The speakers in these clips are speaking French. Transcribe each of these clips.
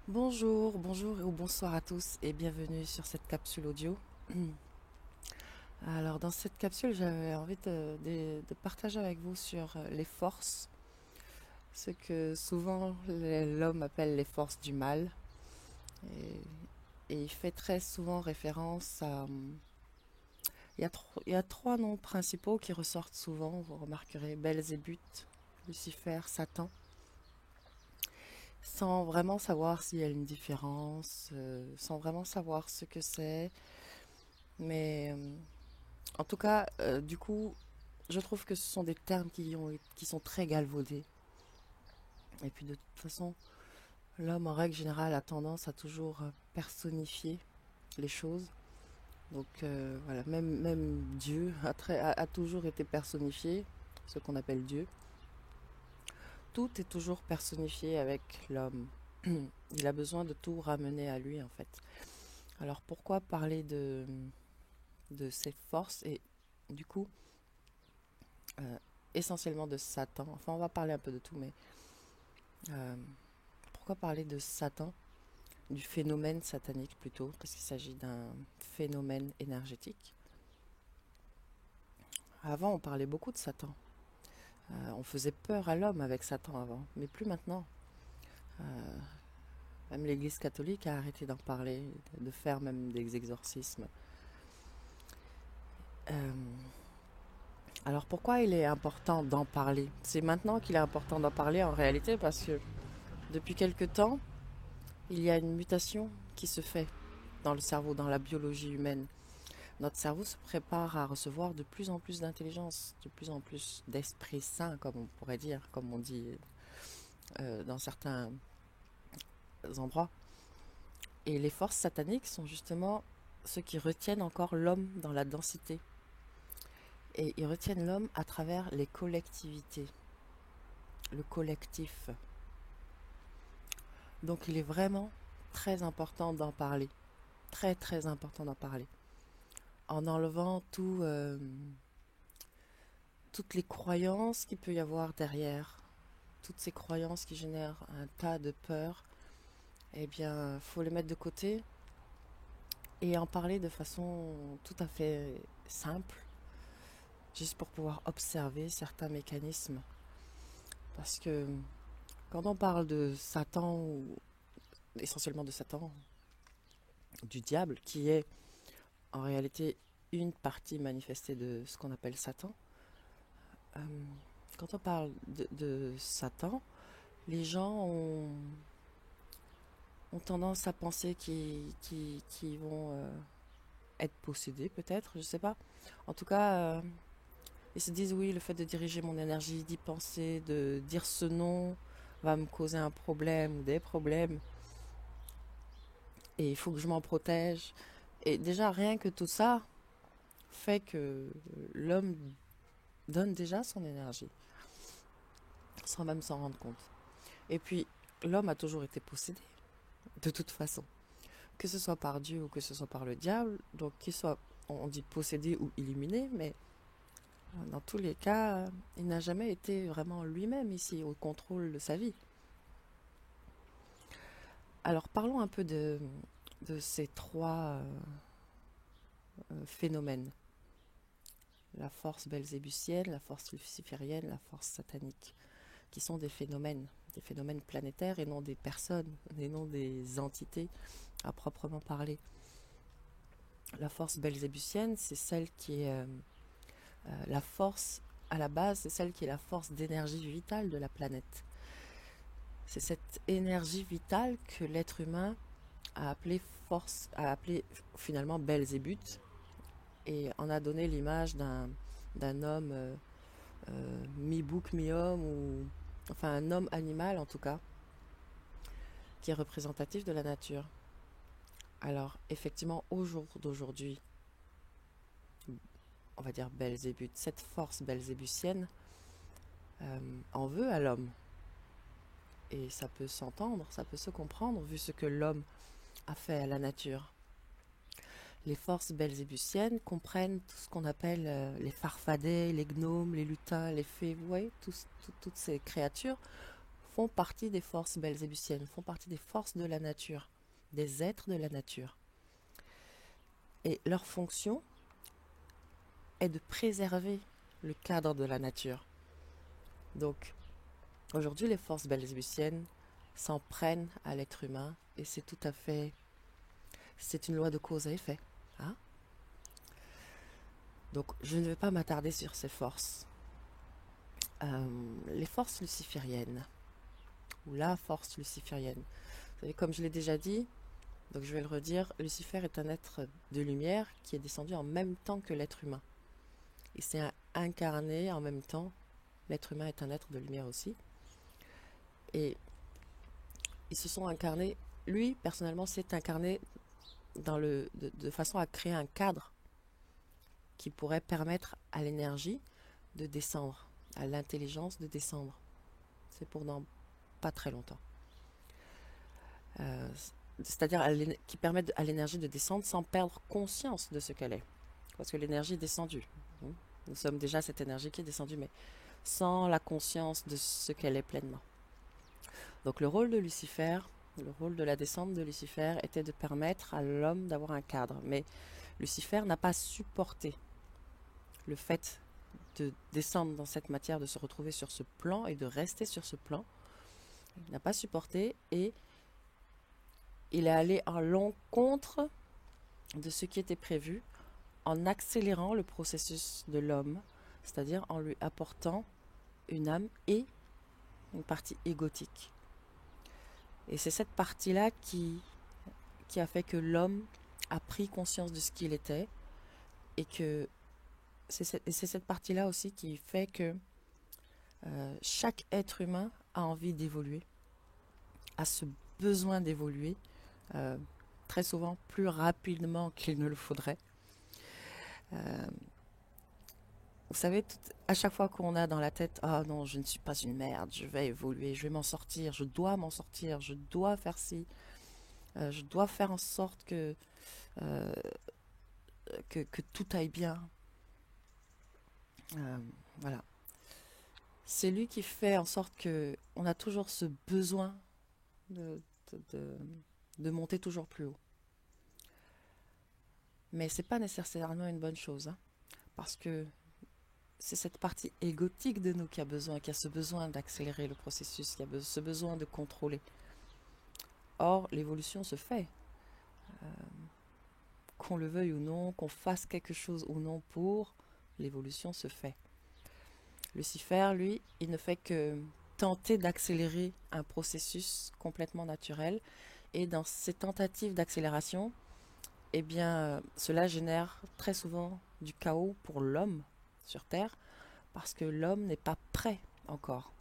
Bonjour ou bonsoir à tous et bienvenue sur cette capsule audio. Alors dans cette capsule, j'avais envie de partager avec vous sur les forces, ce que souvent l'homme appelle les forces du mal. Et, et il fait très souvent référence à... il y a trois noms principaux qui ressortent souvent, vous remarquerez Belzébuth, Lucifer, Satan, sans vraiment savoir s'il y a une différence, sans vraiment savoir ce que c'est. Mais en tout cas, du coup, je trouve que ce sont des termes qui sont très galvaudés. Et puis de toute façon, l'homme en règle générale a tendance à toujours personnifier les choses. Donc voilà, même Dieu a toujours été personnifié, ce qu'on appelle Dieu. Tout est toujours personnifié avec l'homme. Il a besoin de tout ramener à lui en fait. Alors pourquoi parler de ses forces et du coup euh, essentiellement de Satan. Enfin, on va parler un peu de tout, mais euh, pourquoi parler de Satan, du phénomène satanique plutôt, parce qu'il s'agit d'un phénomène énergétique. Avant, on parlait beaucoup de Satan. On faisait peur à l'homme avec Satan avant, mais plus maintenant. Euh, Même l'Église catholique a arrêté d'en parler, de faire même des exorcismes. Euh, alors pourquoi il est important d'en parler? C'est maintenant qu'il est important d'en parler en réalité parce que depuis quelque temps, il y a une mutation qui se fait dans le cerveau, dans la biologie humaine. Notre cerveau se prépare à recevoir de plus en plus d'intelligence, de plus en plus d'esprit sain, comme on pourrait dire, comme on dit dans certains endroits. Et les forces sataniques sont justement ceux qui retiennent encore l'homme dans la densité. Et ils retiennent l'homme à travers les collectivités, le collectif. Donc il est vraiment très important d'en parler, très très important d'en parler, en enlevant toutes les croyances qu'il peut y avoir derrière, toutes ces croyances qui génèrent un tas de peurs, eh bien, faut les mettre de côté et en parler de façon tout à fait simple, juste pour pouvoir observer certains mécanismes. Parce que quand on parle de Satan, ou essentiellement de Satan, du diable, qui est en réalité une partie manifestée de ce qu'on appelle Satan, euh, quand on parle de Satan, les gens ont tendance à penser qu'ils vont être possédés, peut-être, je sais pas. En tout cas, ils se disent oui, le fait de diriger mon énergie, d'y penser, de dire ce nom va me causer un problème ou des problèmes, et il faut que je m'en protège. Et déjà, rien que tout ça fait que l'homme donne déjà son énergie, sans même s'en rendre compte. Et puis, l'homme a toujours été possédé, de toute façon. Que ce soit par Dieu ou que ce soit par le diable, donc qu'il soit, on dit possédé ou illuminé, mais dans tous les cas, il n'a jamais été vraiment lui-même ici, au contrôle de sa vie. Alors parlons un peu de ces trois phénomènes. La force belzébusienne, la force luciférienne, la force satanique, qui sont des phénomènes planétaires et non des personnes, et non des entités à proprement parler. La force belzébusienne, c'est celle qui est la force à la base, c'est celle qui est la force d'énergie vitale de la planète. C'est cette énergie vitale que l'être humain a appelé finalement Belzébuth et en a donné l'image d'un homme mi-bouc, mi-homme, ou enfin un homme animal en tout cas, qui est représentatif de la nature. Alors effectivement, au jour d'aujourd'hui, on va dire Belzébuth, cette force belzébusienne en veut à l'homme. Et ça peut s'entendre, ça peut se comprendre vu ce que l'homme a fait à la nature. Les forces belzébusiennes comprennent tout ce qu'on appelle les farfadets, les gnomes, les lutins, les fées, vous voyez, toutes ces créatures font partie des forces belzébustiennes, font partie des forces de la nature, des êtres de la nature. Et leur fonction est de préserver le cadre de la nature. Donc, aujourd'hui, les forces belzébustiennes s'en prennent à l'être humain et c'est tout à fait... C'est une loi de cause à effet. Hein. Donc, je ne vais pas m'attarder sur ces forces. Les forces lucifériennes, ou la force luciférienne. Vous savez, comme je l'ai déjà dit, donc je vais le redire, Lucifer est un être de lumière qui est descendu en même temps que l'être humain. Il s'est incarné en même temps. L'être humain est un être de lumière aussi. Et ils se sont incarnés, lui personnellement s'est incarné de façon à créer un cadre qui pourrait permettre à l'énergie de descendre, à l'intelligence de descendre. C'est pour dans pas très longtemps. C'est-à-dire qui permettent à l'énergie de descendre sans perdre conscience de ce qu'elle est. Parce que l'énergie est descendue. Nous sommes déjà cette énergie qui est descendue, mais sans la conscience de ce qu'elle est pleinement. Donc le rôle de Lucifer, le rôle de la descente de Lucifer était de permettre à l'homme d'avoir un cadre. Mais Lucifer n'a pas supporté le fait de descendre dans cette matière, de se retrouver sur ce plan et de rester sur ce plan. Il n'a pas supporté et il est allé à l'encontre de ce qui était prévu en accélérant le processus de l'homme, c'est-à-dire en lui apportant une âme et une partie égotique. Et c'est cette partie-là qui a fait que l'homme a pris conscience de ce qu'il était et que c'est cette partie-là aussi qui fait que chaque être humain a envie d'évoluer, a ce besoin d'évoluer, très souvent plus rapidement qu'il ne le faudrait. Vous savez, à chaque fois qu'on a dans la tête « Ah non, je ne suis pas une merde, je vais évoluer, je vais m'en sortir, je dois m'en sortir, je dois faire ci, je dois faire en sorte euh, que tout aille bien. » Voilà. C'est lui qui fait en sorte qu'on a toujours ce besoin de, de, de, de monter toujours plus haut. Mais c'est pas nécessairement une bonne chose, hein, parce que c'est cette partie égotique de nous qui a ce besoin d'accélérer le processus, qui a ce besoin de contrôler. Or, l'évolution se fait. Qu'on le veuille ou non, qu'on fasse quelque chose ou non pour, l'évolution se fait. Lucifer, lui, il ne fait que tenter d'accélérer un processus complètement naturel. Et dans ces tentatives d'accélération, eh bien, cela génère très souvent du chaos pour l'homme sur Terre, parce que l'homme n'est pas prêt encore.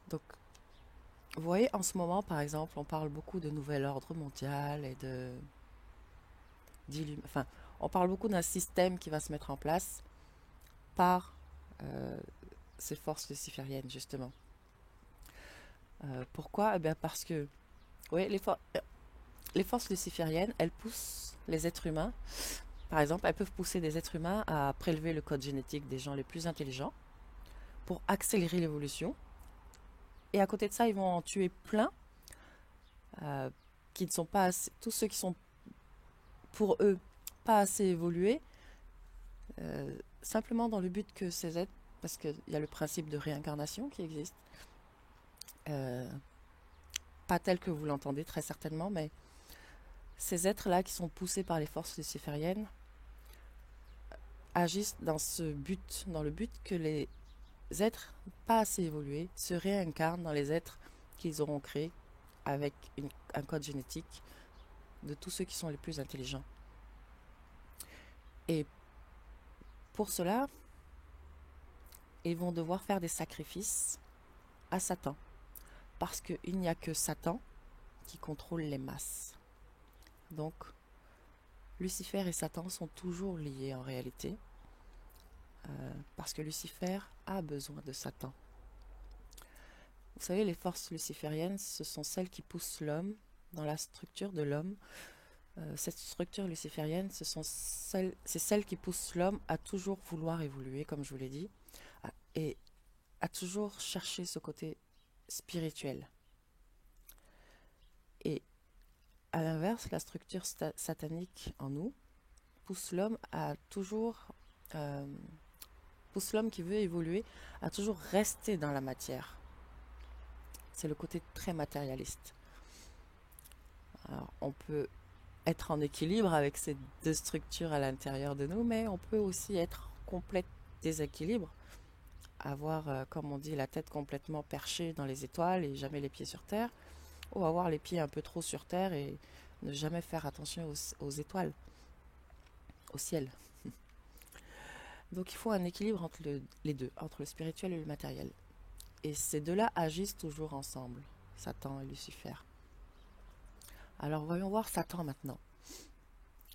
Donc, vous voyez, en ce moment, par exemple, on parle beaucoup de nouvel ordre mondial et enfin, on parle beaucoup d'un système qui va se mettre en place par ces forces lucifériennes, justement. Pourquoi? Eh bien, parce que, oui, les forces lucifériennes, elles poussent les êtres humains. Par exemple, elles peuvent pousser des êtres humains à prélever le code génétique des gens les plus intelligents pour accélérer l'évolution. Et à côté de ça, ils vont en tuer plein qui ne sont pas assez, tous ceux qui sont pour eux pas assez évolués, simplement dans le but que ces êtres, parce qu'il y a le principe de réincarnation qui existe, pas tel que vous l'entendez très certainement, mais ces êtres-là qui sont poussés par les forces lucifériennes agissent dans le but que les êtres pas assez évolués se réincarnent dans les êtres qu'ils auront créés avec un code génétique de tous ceux qui sont les plus intelligents. Et pour cela, ils vont devoir faire des sacrifices à Satan, parce qu'il n'y a que Satan qui contrôle les masses. Donc, Lucifer et Satan sont toujours liés en réalité, parce que Lucifer a besoin de Satan. Vous savez, les forces lucifériennes, ce sont celles qui poussent l'homme dans la structure de l'homme. Cette structure luciférienne, c'est celle qui pousse l'homme à toujours vouloir évoluer, comme je vous l'ai dit. Et a toujours cherché ce côté spirituel. Et à l'inverse, la structure satanique en nous pousse l'homme à toujours, euh, pousse l'homme qui veut évoluer à toujours rester dans la matière. C'est le côté très matérialiste. Alors, on peut être en équilibre avec ces deux structures à l'intérieur de nous, mais on peut aussi être en complet déséquilibre, avoir, comme on dit, la tête complètement perchée dans les étoiles et jamais les pieds sur terre, ou avoir les pieds un peu trop sur terre et ne jamais faire attention aux étoiles, au ciel. Donc il faut un équilibre entre les deux, entre le spirituel et le matériel. Et ces deux-là agissent toujours ensemble, Satan et Lucifer. Alors voyons voir Satan maintenant.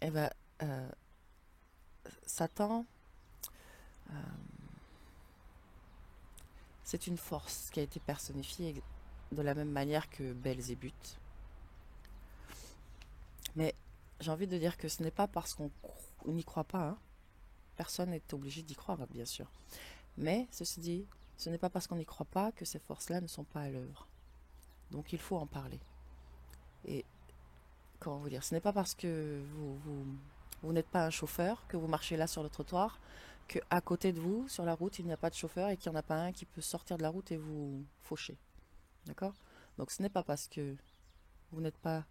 Eh bien, euh, Satan, euh, c'est une force qui a été personnifiée de la même manière que Belzébuth. Mais j'ai envie de dire que ce n'est pas parce qu'on n'y croit pas, hein. Personne n'est obligé d'y croire, bien sûr. Mais, ceci dit, ce n'est pas parce qu'on n'y croit pas que ces forces-là ne sont pas à l'œuvre. Donc il faut en parler. Et comment vous dire, ce n'est pas parce que vous n'êtes pas un chauffeur, que vous marchez là sur le trottoir, que à côté de vous, sur la route, il n'y a pas de chauffeur et qu'il n'y en a pas un qui peut sortir de la route et vous faucher. D'accord? Donc ce n'est pas parce que vous n'êtes pas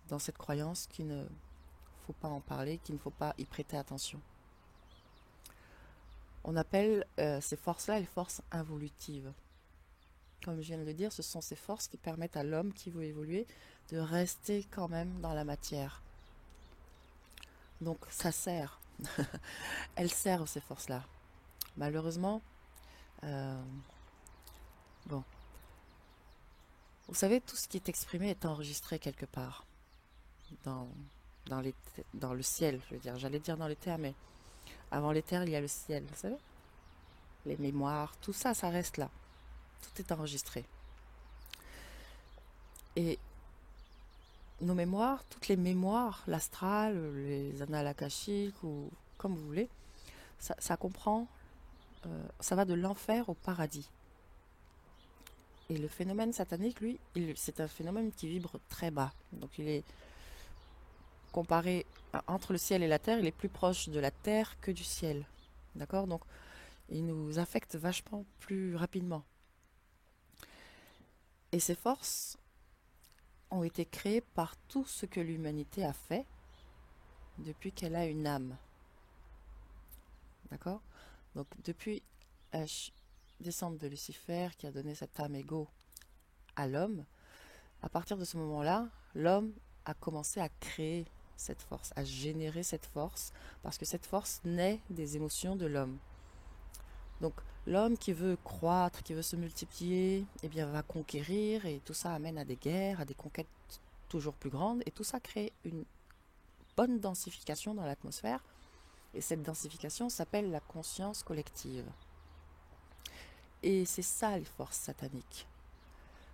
dans cette croyance qu'il ne faut pas en parler, qu'il ne faut pas y prêter attention. On appelle ces forces-là les forces involutives. Comme je viens de le dire, ce sont ces forces qui permettent à l'homme qui veut évoluer de rester quand même dans la matière. Donc ça sert. Elles servent ces forces-là. Malheureusement, euh, bon, vous savez, tout ce qui est exprimé est enregistré quelque part dans, dans le ciel, je veux dire. J'allais dire dans les terres, mais avant les terres, il y a le ciel, vous savez? Les mémoires, tout ça, ça reste là. Tout est enregistré. Et nos mémoires, toutes les mémoires, l'astral, les annales akashiques, ou comme vous voulez, ça comprend, ça va de l'enfer au paradis. Et le phénomène satanique, lui, c'est un phénomène qui vibre très bas. Donc il est comparé entre le ciel et la terre, il est plus proche de la terre que du ciel. D'accord? Donc il nous affecte vachement plus rapidement. Et ces forces ont été créées par tout ce que l'humanité a fait depuis qu'elle a une âme. D'accord? Donc depuis la descente de Lucifer qui a donné cette âme égaux à l'homme, à partir de ce moment-là, l'homme a commencé à créer cette force, à générer cette force, parce que cette force naît des émotions de l'homme. Donc l'homme qui veut croître, qui veut se multiplier, eh bien va conquérir, et tout ça amène à des guerres, à des conquêtes toujours plus grandes, et tout ça crée une bonne densification dans l'atmosphère, et cette densification s'appelle la conscience collective. Et c'est ça les forces sataniques.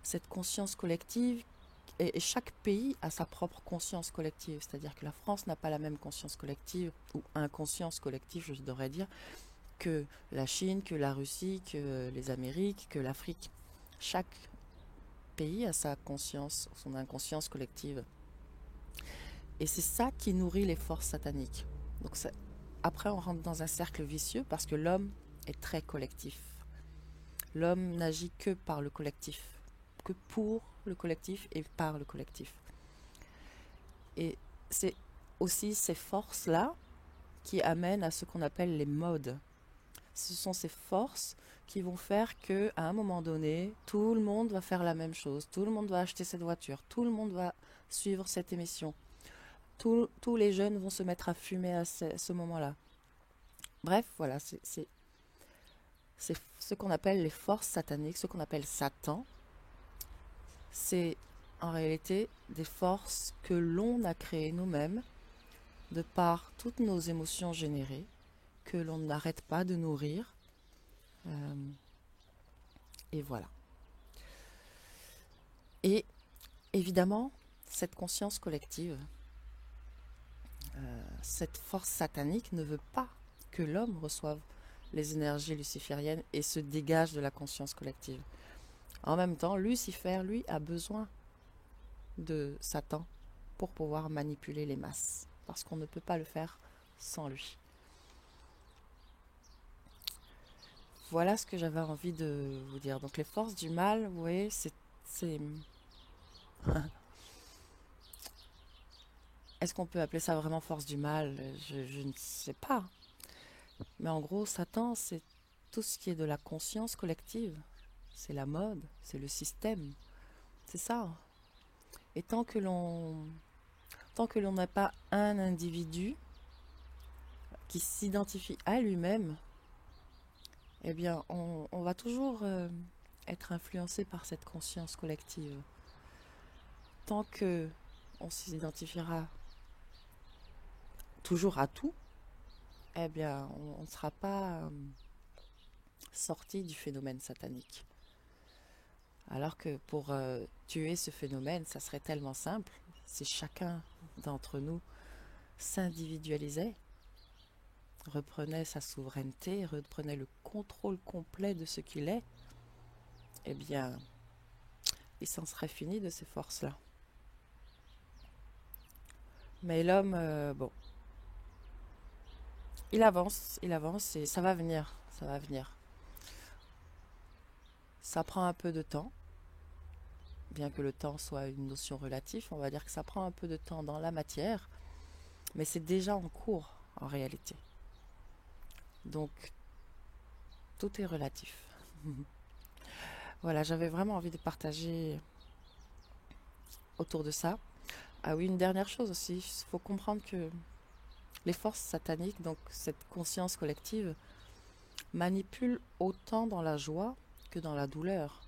Cette conscience collective, et chaque pays a sa propre conscience collective, c'est-à-dire que la France n'a pas la même conscience collective, ou inconscience collective, je devrais dire, que la Chine, que la Russie, que les Amériques, que l'Afrique. Chaque pays a sa conscience, son inconscience collective. Et c'est ça qui nourrit les forces sataniques. Donc après, on rentre dans un cercle vicieux parce que l'homme est très collectif. L'homme n'agit que par le collectif, que pour le collectif et par le collectif. Et c'est aussi ces forces-là qui amènent à ce qu'on appelle les modes. Ce sont ces forces qui vont faire que, à un moment donné, tout le monde va faire la même chose, tout le monde va acheter cette voiture, tout le monde va suivre cette émission, tous les jeunes vont se mettre à fumer à ce moment-là. Bref, voilà, c'est ce qu'on appelle les forces sataniques, ce qu'on appelle Satan. C'est en réalité des forces que l'on a créées nous-mêmes de par toutes nos émotions générées, que l'on n'arrête pas de nourrir. Euh, et voilà. Et évidemment, cette conscience collective, cette force satanique ne veut pas que l'homme reçoive les énergies lucifériennes et se dégage de la conscience collective. En même temps, Lucifer, lui, a besoin de Satan pour pouvoir manipuler les masses, parce qu'on ne peut pas le faire sans lui. Voilà ce que j'avais envie de vous dire. Donc les forces du mal, vous voyez, c'est... Est-ce qu'on peut appeler ça vraiment force du mal? Je ne sais pas. Mais en gros, Satan, c'est tout ce qui est de la conscience collective. C'est la mode, c'est le système. C'est ça. Et tant que l'on n'a pas un individu qui s'identifie à lui-même, eh bien, on va toujours être influencé par cette conscience collective. Tant que on s'identifiera toujours à tout, eh bien, on ne sera pas sorti du phénomène satanique. Alors que pour tuer ce phénomène, ça serait tellement simple si chacun d'entre nous s'individualisait, reprenait sa souveraineté, reprenait le contrôle complet de ce qu'il est, eh bien, il s'en serait fini de ces forces-là. Mais l'homme, bon, il avance et ça va venir, ça va venir. Ça prend un peu de temps, bien que le temps soit une notion relative, on va dire que ça prend un peu de temps dans la matière, mais c'est déjà en cours en réalité. Donc, tout est relatif. Voilà, j'avais vraiment envie de partager autour de ça. Ah oui, une dernière chose aussi, il faut comprendre que les forces sataniques, donc cette conscience collective, manipulent autant dans la joie que dans la douleur.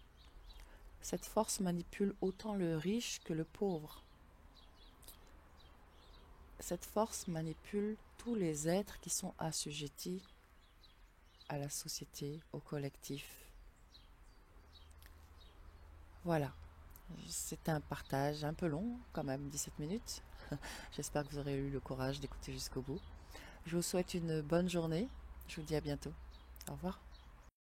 Cette force manipule autant le riche que le pauvre. Cette force manipule tous les êtres qui sont assujettis à la société, au collectif. Voilà, c'était un partage un peu long, quand même, 17 minutes. J'espère que vous aurez eu le courage d'écouter jusqu'au bout. Je vous souhaite une bonne journée. Je vous dis à bientôt. Au revoir.